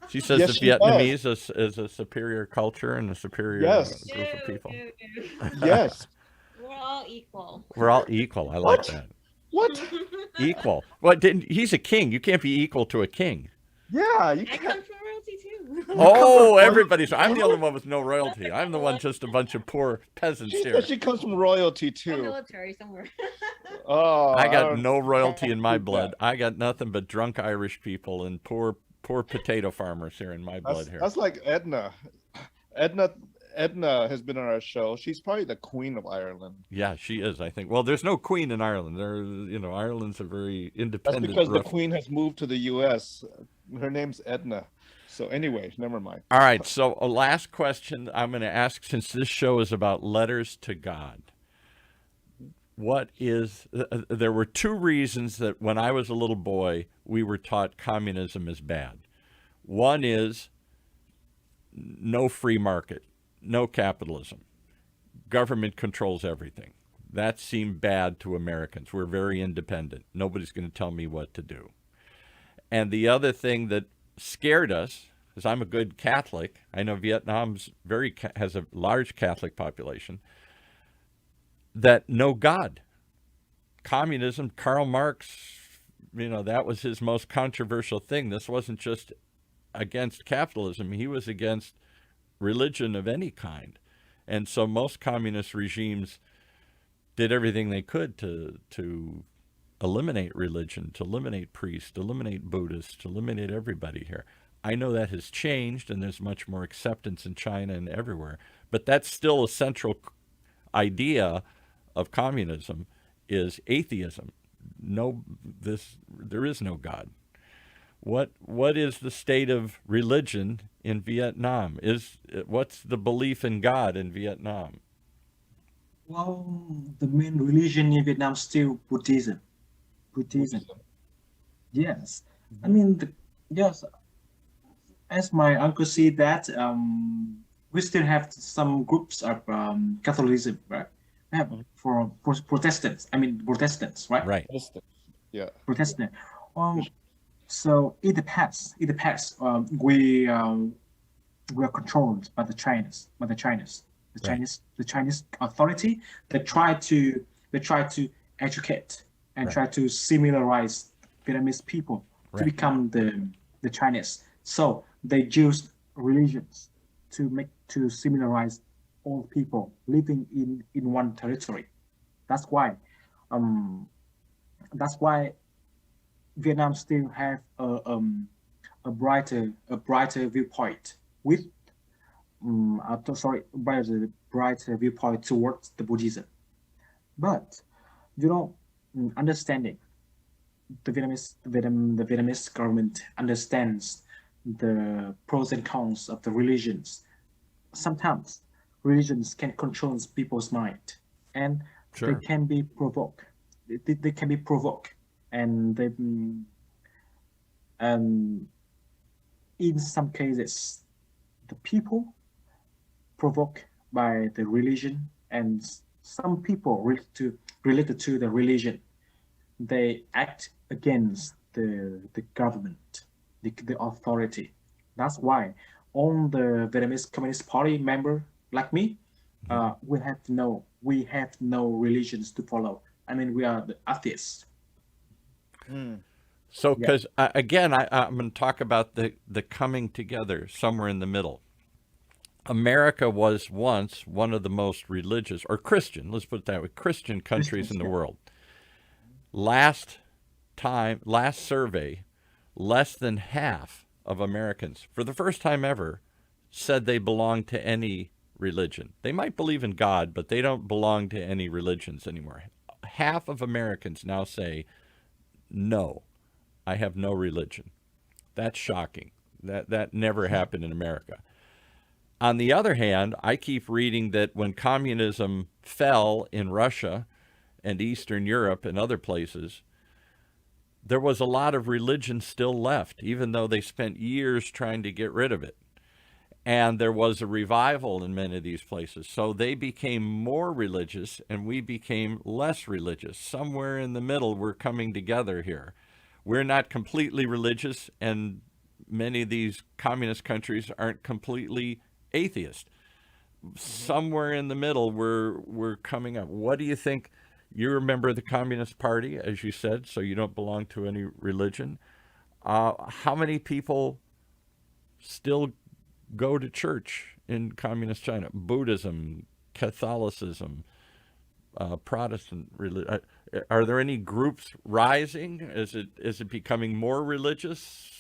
She says Yes, the she does. Vietnamese is a superior culture and a superior Yes. group of people. Yes. We're all equal. We're all equal. I like What? that. What? Equal. What didn't he's a king. You can't be equal to a king. Yeah, you I can't. come from royalty too. Oh, everybody's I'm the only one with no royalty. I'm the one just a bunch of poor peasants She here. said she comes from royalty I'm too. military somewhere. Oh, I got don't- no royalty in my do blood. that. I got nothing but drunk Irish people and poor potato farmers here in my blood here. That's like Edna. Edna has been on our show. She's probably the queen of Ireland. Yeah, she is, I think. Well, there's no queen in Ireland. Ireland's a very That's independent. because the rough- queen has moved to the U.S. Her name's Edna. So anyway, never mind. All right, so a last question I'm going to ask, since this show is about letters to God. What is there were two reasons that when I was a little boy we were taught communism is bad. One is no free market, no capitalism. Government controls everything. That seemed bad to Americans. We're very independent. Nobody's going to tell me what to do. And the other thing that scared us, because I'm a good Catholic, I know Vietnam's has a large Catholic population, that no God. Communism, Karl Marx, that was his most controversial thing. This wasn't just against capitalism. He was against religion of any kind. And so most communist regimes did everything they could to eliminate religion, to eliminate priests, to eliminate Buddhists, to eliminate everybody here. I know that has changed and there's much more acceptance in China and everywhere. But that's still a central idea of communism is atheism. There is no God. What is the state of religion in Vietnam? What's the belief in God in Vietnam? Well, the main religion in Vietnam is still Buddhism. Buddhism. Yes. I mean, yes, as my uncle said that, we still have some groups of Catholicism, right? We have for Protestants. I mean, Protestants, right? Right. Yeah. Protestant. So in the past, we are controlled by the Chinese, the Chinese authority. They try to educate and try to similarize Vietnamese people to become the Chinese. So they use religions to similarize all people living in one territory. That's why Vietnam still have a brighter viewpoint with brighter viewpoint towards the Buddhism. But understanding the Vietnamese government understands the pros and cons of the religions. Sometimes religions can control people's mind, and Sure. they can be provoked. They can be provoked, and in some cases, the people provoked by the religion, and some people related to the religion, they act against the government, the authority. That's why all the Vietnamese Communist Party member like me, we have no religions to follow. I mean, we are the atheists. So, Yeah. because again, I'm going to talk about the coming together somewhere in the middle. America was once one of the most religious, or Christian, let's put it that way, Christian countries in the world. Last survey, less than half of Americans, for the first time ever, said they belong to any religion. They might believe in God, but they don't belong to any religions anymore. Half of Americans now say, no, I have no religion. That's shocking. That never happened in America. On the other hand, I keep reading that when communism fell in Russia and Eastern Europe and other places, there was a lot of religion still left, even though they spent years trying to get rid of it. And there was a revival in many of these places. So they became more religious and we became less religious. Somewhere in the middle, we're coming together here. We're not completely religious, and many of these communist countries aren't completely atheist. Somewhere in the middle, we're coming up. What do you think? You're a member of the Communist Party, as you said, so you don't belong to any religion. How many people still go to church in communist China? Buddhism, Catholicism, Protestant religion. Are there any groups rising? Is it becoming more religious,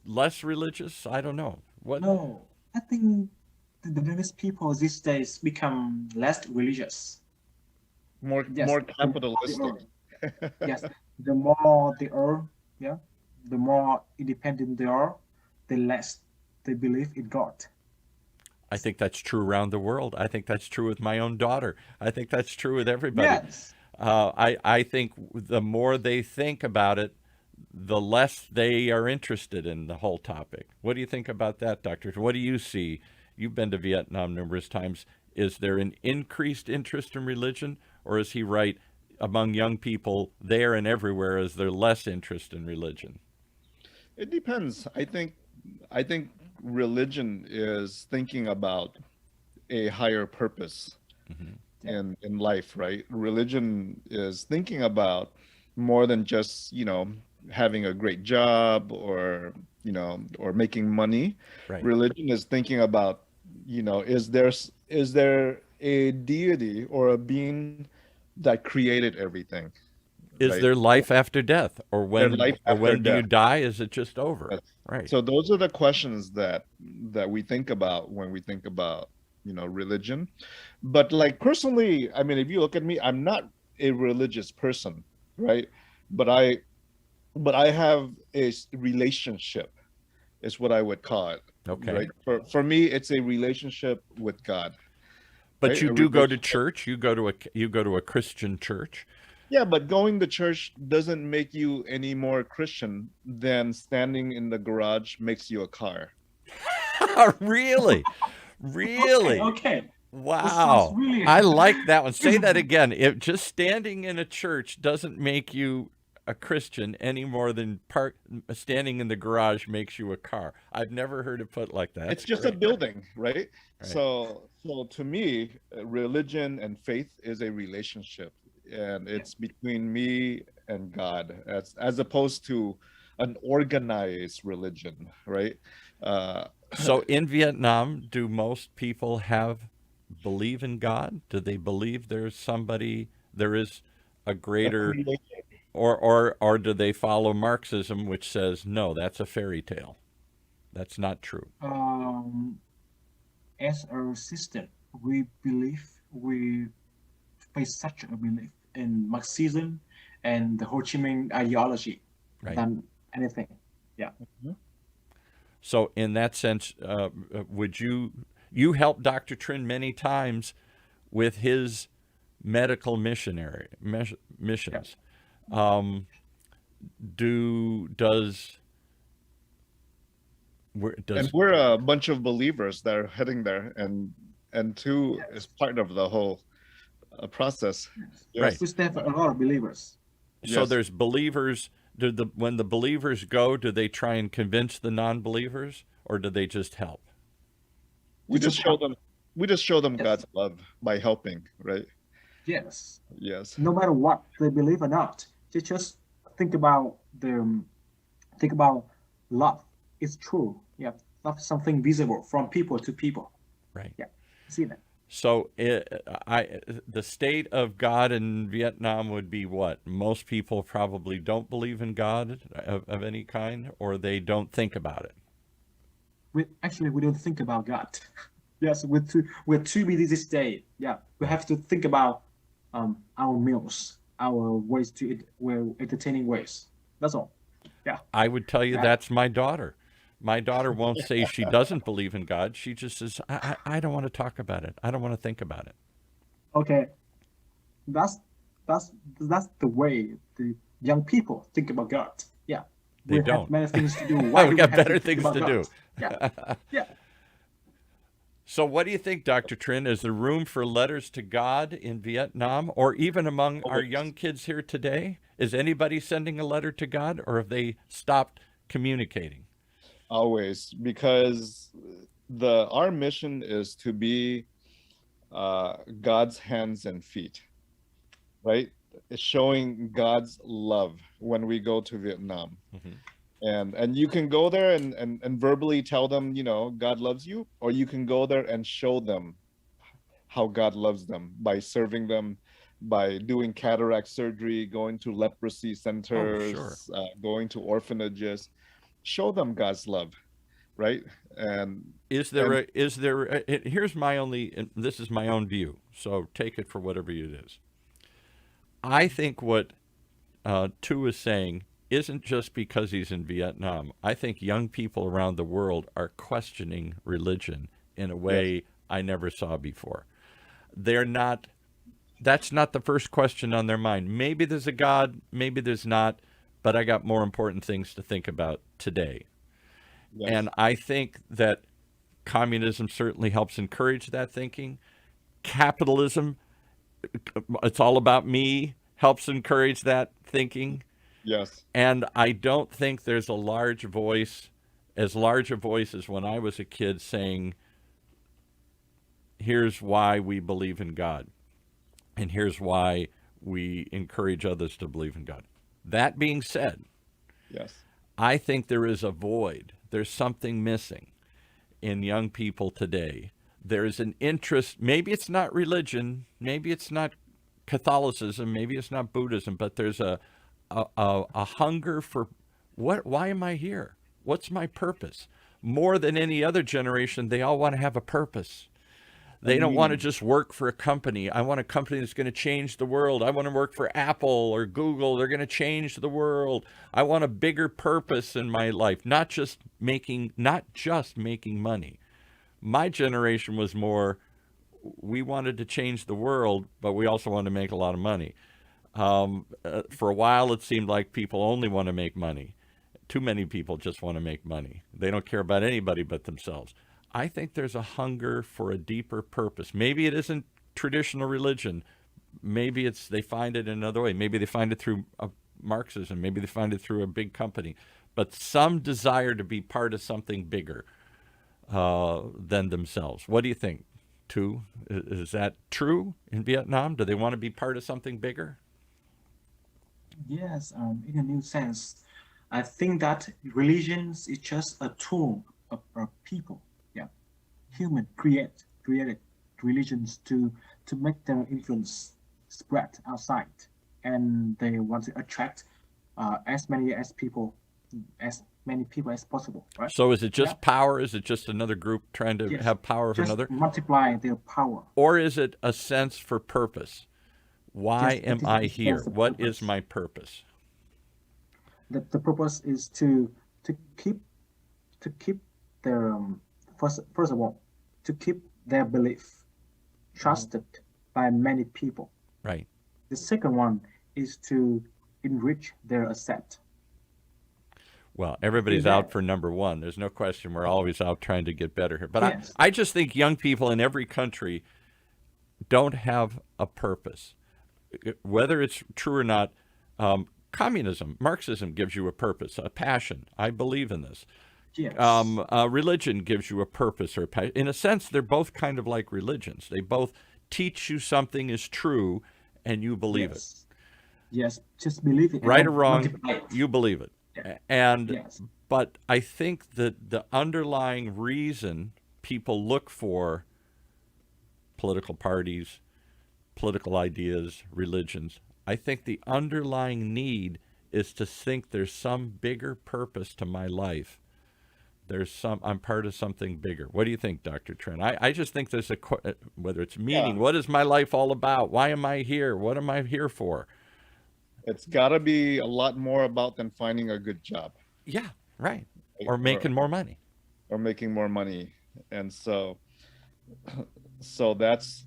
less religious? I don't know. What? No, I think the Vietnamese people these days become less religious. More Yes, more the capitalistic. yes, the more they earn, yeah, the more independent they are, the less they believe in God. I think that's true around the world. I think that's true with my own daughter. I think that's true with everybody. Yes. I think the more they think about it, the less they are interested in the whole topic. What do you think about that, Doctor? What do you see? You've been to Vietnam numerous times. Is there an increased interest in religion, or is he right, among young people there and everywhere, is there less interest in religion? It depends. I think religion is thinking about a higher purpose in life, right? Religion is thinking about more than just, having a great job or, or making money. Right. Religion is thinking about, is there a deity or a being that created everything, Is right? there life after death, or Their when life or after when do you death. die? Is it just over? Yes. Right. So those are the questions that we think about when we think about, religion. But like personally, I mean, if you look at me, I'm not a religious person, right? But I have a relationship, is what I would call it. Okay. Right. For me, it's a relationship with God. But Right? you A do go to relationship. church. You go to a Christian church. Yeah, but going to church doesn't make you any more Christian than standing in the garage makes you a car. Really? Really? Okay. This sounds Wow. really. I like that one. Say that again. If just standing in a church doesn't make you a Christian any more than standing in the garage makes you a car. I've never heard it put like that. It's That's just a great. building, right? Right. So to me, religion and faith is a relationship, and it's between me and God, as opposed to an organized religion, right? Uh, So in Vietnam, do most people believe in God? Do they believe there is a a greater, creator. or do they follow Marxism, which says, no, that's a fairy tale. That's not true. As a system, we face such a belief in Marxism and the Ho Chi Minh ideology Right. than anything. Yeah. So in that sense, would you help Dr. Trin many times with his medical missions? Does Where And does we're a bunch of believers that are heading there, and two is part of the whole process. Right. Yes, We still have a lot of believers. so yes. there's believers? When the believers go, do they try and convince the non-believers, or do they just help? We You just just show help. them. We just show them Yes. God's love by helping, right? Yes. Yes, No matter what they believe or not, they just think about think about love. It's true. Yeah. Love is something visible from people to people. Right. Yeah. See that. So the state of God in Vietnam would be what? Most people probably don't believe in God of any kind, or they don't think about it. We don't think about God. Yes, we're too busy this day. Yeah. We have to think about our meals, our ways to eat, well, entertaining ways. That's all. Yeah. I would tell you Right. that's my daughter. My daughter won't say she doesn't believe in God. She just says, I don't want to talk about it. I don't want to think about it. Okay. That's that's the way the young people think about God. Yeah. They We don't. have many things to do. Why We do got we have better to think things about to God? do. Yeah. Yeah. So what do you think, Dr. Trin? Is there room for letters to God in Vietnam, or even among our young kids here today? Is anybody sending a letter to God, or have they stopped communicating? always, because our mission is to be God's hands and feet, right? It's showing God's love when we go to Vietnam. Mhm. And you can go there and verbally tell them, God loves you, or you can go there and show them how God loves them by serving them, by doing cataract surgery, going to leprosy centers, sure. going to orphanages. Show them God's love, right? And Is there here's my only, and this is my own view, so take it for whatever it is. I think what Tu is saying isn't just because he's in Vietnam. I think young people around the world are questioning religion in a way I never saw before. They're not, that's not the first question on their mind. Maybe there's a God, maybe there's not, but I got more important things to think about today. yes, And I think that communism certainly helps encourage that thinking. Capitalism, it's all about me, helps encourage that thinking. yes, And I don't think there's a large voice, as large a voice as when I was a kid, saying, here's why we believe in God, and here's why we encourage others to believe in God. That being said, yes, I think there is a void. There's something missing in young people today. There's an interest, maybe it's not religion, maybe it's not Catholicism, maybe it's not Buddhism, but there's a hunger for why am I here? What's my purpose? More than any other generation, they all want to have a purpose. They don't want to just work for a company. I want a company that's going to change the world. I want to work for Apple or Google. They're going to change the world. I want a bigger purpose in my life, not just making money. My generation was more, we wanted to change the world, but we also wanted to make a lot of money. For a while, it seemed like people only want to make money. Too many people just want to make money. They don't care about anybody but themselves. I think there's a hunger for a deeper purpose. Maybe it isn't traditional religion. Maybe they find it in another way. Maybe they find it through Marxism. Maybe they find it through a big company. But some desire to be part of something bigger than themselves. What do you think, Tu? Is that true in Vietnam? Do they want to be part of something bigger? Yes, in a new sense, I think that religions is just a tool of people. Yeah, human created religions to make their influence spread outside, and they want to attract as many people as possible. Right? So is it just Yeah. power? Is it just another group trying to Yes. have power of Just another? multiply their power. Or is it a sense for purpose? Why Yes, am it is I a here? sense of What purpose. is my purpose? The purpose is to keep their first of all, to keep their belief trusted by many people. Right. The second one is to enrich their asset. Well, everybody's Yeah. out for number one. There's no question. We're always out trying to get better here. But Yes. I just think young people in every country don't have a purpose. Whether it's true or not, communism, Marxism gives you a purpose, a passion. I believe in this. Yes. Religion gives you a purpose or a passion. In a sense, they're both kind of like religions. They both teach you something is true and you believe it. Yes. Yes. Just believe it. and Right or then wrong, multiply it. you believe it. Yeah. And Yes. but I think that the underlying reason people look for political parties, political ideas, religions, I think the underlying need is to think there's some bigger purpose to my life. I'm part of something bigger. What do you think, Dr. Trent? I just think there's whether it's meaning, Yeah. what is my life all about? Why am I here? What am I here for? It's got to be a lot more about than finding a good job Yeah, right. Or making more money. or making more money. And so that's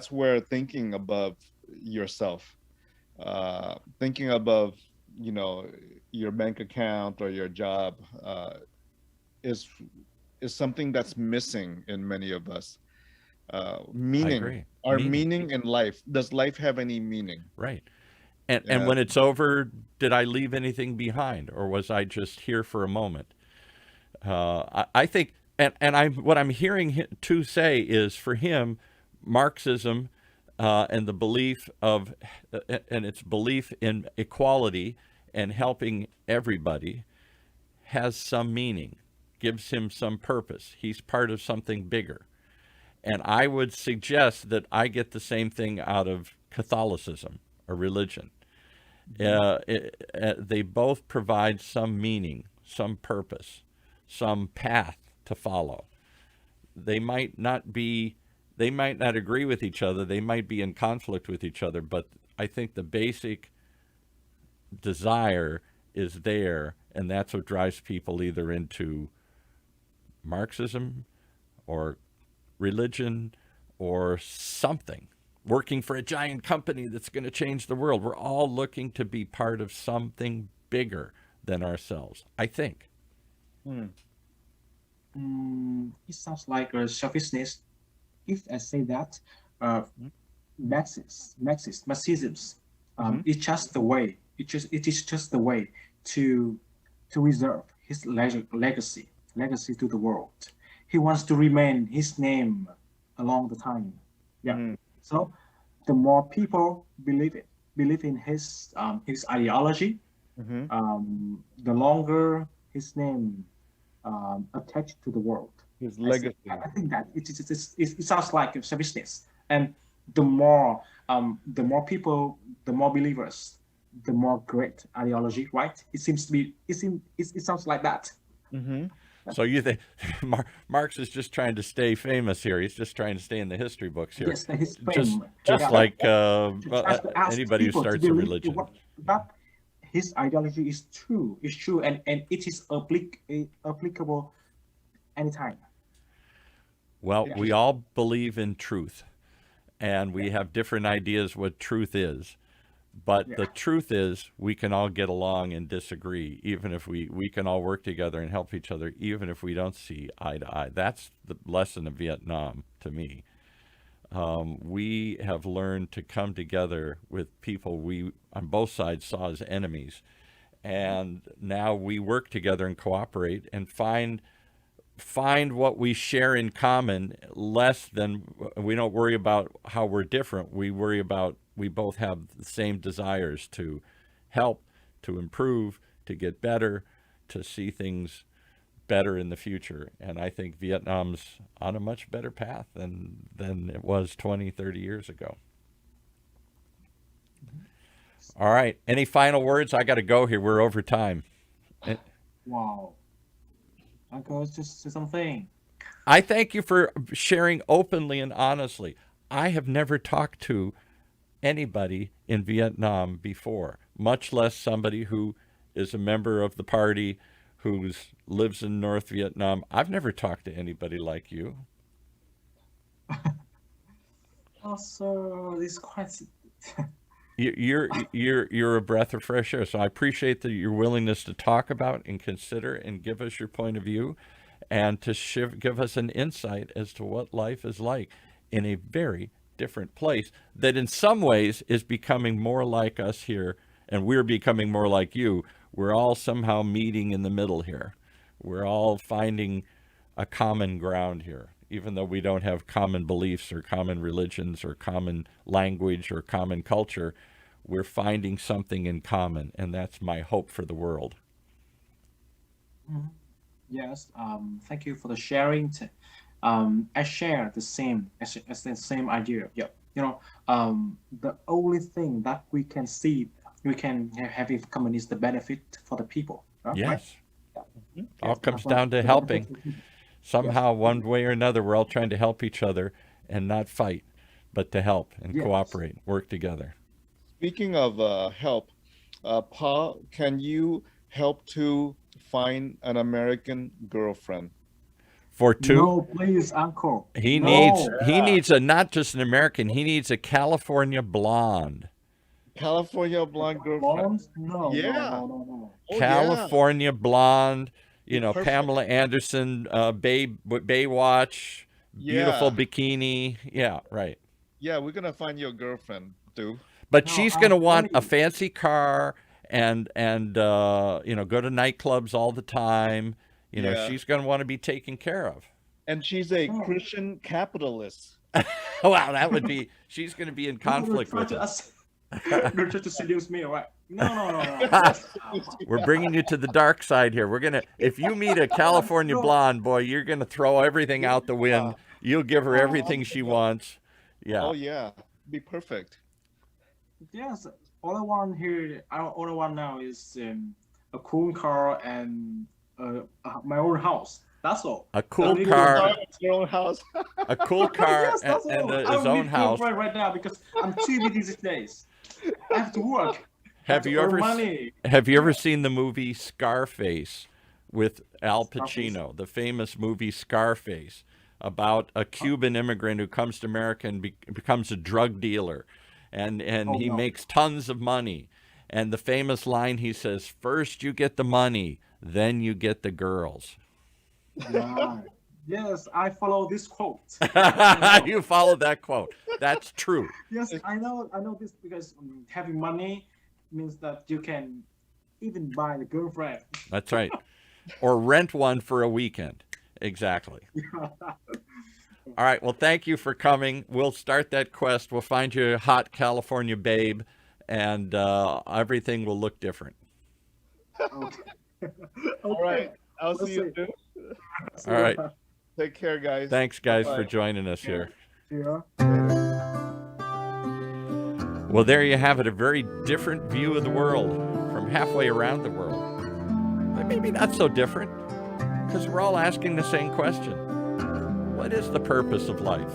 where thinking above yourself, thinking above, your bank account or your job, is something that's missing in many of us. Meaning, agree. our Meaning. meaning in life. Does life have any meaning? Right. And Yeah. when it's over, did I leave anything behind, or was I just here for a moment? I think, what I'm hearing to say is, for him, Marxism and the belief of, and its belief in equality and helping everybody has some meaning, gives him some purpose. He's part of something bigger. And I would suggest that I get the same thing out of Catholicism, a religion. They both provide some meaning, some purpose, some path to follow. They might not agree with each other. They might be in conflict with each other, but I think the basic desire is there, and that's what drives people either into Marxism or religion or something, working for a giant company that's going to change the world. We're all looking to be part of something bigger than ourselves, I think. It sounds like a selfishness. If I say that, Marxism, it's just the way. It is just the way to reserve his legacy to the world. He wants to remain his name along the time. Yeah. So the more people believe in his ideology, the longer his name attached to the world. His legacy. I think that it sounds like a selfishness, and the more people, the more believers, the more great ideology, right? It sounds like that. So you think Marx is just trying to stay famous here? He's just trying to stay in the history books here. Yes, his just fame. just Yeah. like Just to ask anybody who people to starts a believe religion. that his ideology is true, and it is applicable anytime. Well, Yeah. we all believe in truth, and we have different ideas what truth is. But the truth is, we can all get along and disagree, even if we can all work together and help each other, even if we don't see eye to eye. That's the lesson of Vietnam to me. We have learned to come together with people we, on both sides, saw as enemies. And now we work together and cooperate and find what we share in common, less than, we don't worry about how we're different. We worry about, we both have the same desires to help, to improve, to get better, to see things better in the future. And I think Vietnam's on a much better path than it was 20, 30 years ago. All right. Any final words? I got to go here. We're over time. Wow. Uncle, just say something. I thank you for sharing openly and honestly. I have never talked to anybody in Vietnam before, much less somebody who is a member of the party, who lives in North Vietnam. I've never talked to anybody like you. Also, it's quite You're a breath of fresh air. So I appreciate your willingness to talk about and consider and give us your point of view, and to give us an insight as to what life is like in a very different place that in some ways is becoming more like us here, and we're becoming more like you. We're all somehow meeting in the middle here. We're all finding a common ground here, even though we don't have common beliefs or common religions or common language or common culture. We're finding something in common, and that's my hope for the world. Yes, thank you for the sharing. I share the same idea. Yeah, the only thing that we can see, we can have in common is the benefit for the people. Yes. Right? All comes down to helping. Somehow, one way or another, we're all trying to help each other and not fight, but to help and cooperate, work together. Speaking of help, Paul, can you help to find an American girlfriend? For two? No, please, Uncle. He No. needs a not just an American, he needs a California blonde. California blonde girlfriend? Blonde? No, Yeah. no. Oh, California blonde, Perfect. Pamela Anderson, Baywatch, beautiful bikini. Yeah, right. Yeah, we're gonna find you a girlfriend, too. But No, she's I'm going to want telling a you. fancy car and go to nightclubs all the time. Yeah. She's going to want to be taken care of. And she's a Oh. Christian capitalist. Wow, that would be, she's going to be in conflict with us. You're trying to seduce me, right? No. Yes, We're bringing you to the dark side here. If you meet a California blonde, boy, you're going to throw everything out the wind. You'll give her everything she wants. Yeah. Oh, yeah. Be perfect. Yes, all I want now is a cool car and my own house. That's all. A cool Really car, Your own house. a cool car, Yes, that's and all. his own house. Right now because I'm too busy these days. I have to work. Have you ever money? Have you ever seen the movie Scarface with Al Scarface? Pacino? The famous movie Scarface, about a Cuban immigrant who comes to America and becomes a drug dealer, and he no. makes tons of money. And the famous line he says, "First you get the money, then you get the girls." Yeah. Yes, I follow this quote. You followed that quote. That's true. Yes, I know this because having money means that you can even buy a girlfriend. That's right. Or rent one for a weekend. Exactly. All right. Well, thank you for coming. We'll start that quest. We'll find you a hot California babe, and everything will look different. Okay. All right. I'll We'll see you see. soon. All right. Take care, guys. Thanks, guys, Bye-bye. for joining us here. Yeah. Well, there you have it. A very different view of the world from halfway around the world. But maybe not so different, because we're all asking the same question. What is the purpose of life?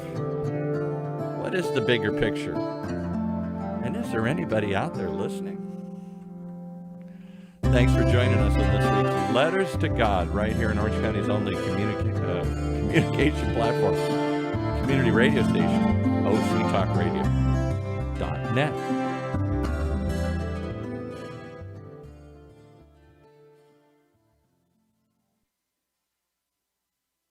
What is the bigger picture? And is there anybody out there listening? Thanks for joining us on this week's Letters to God, right here in Orange County's only communication platform, community radio station, octalkradio.net.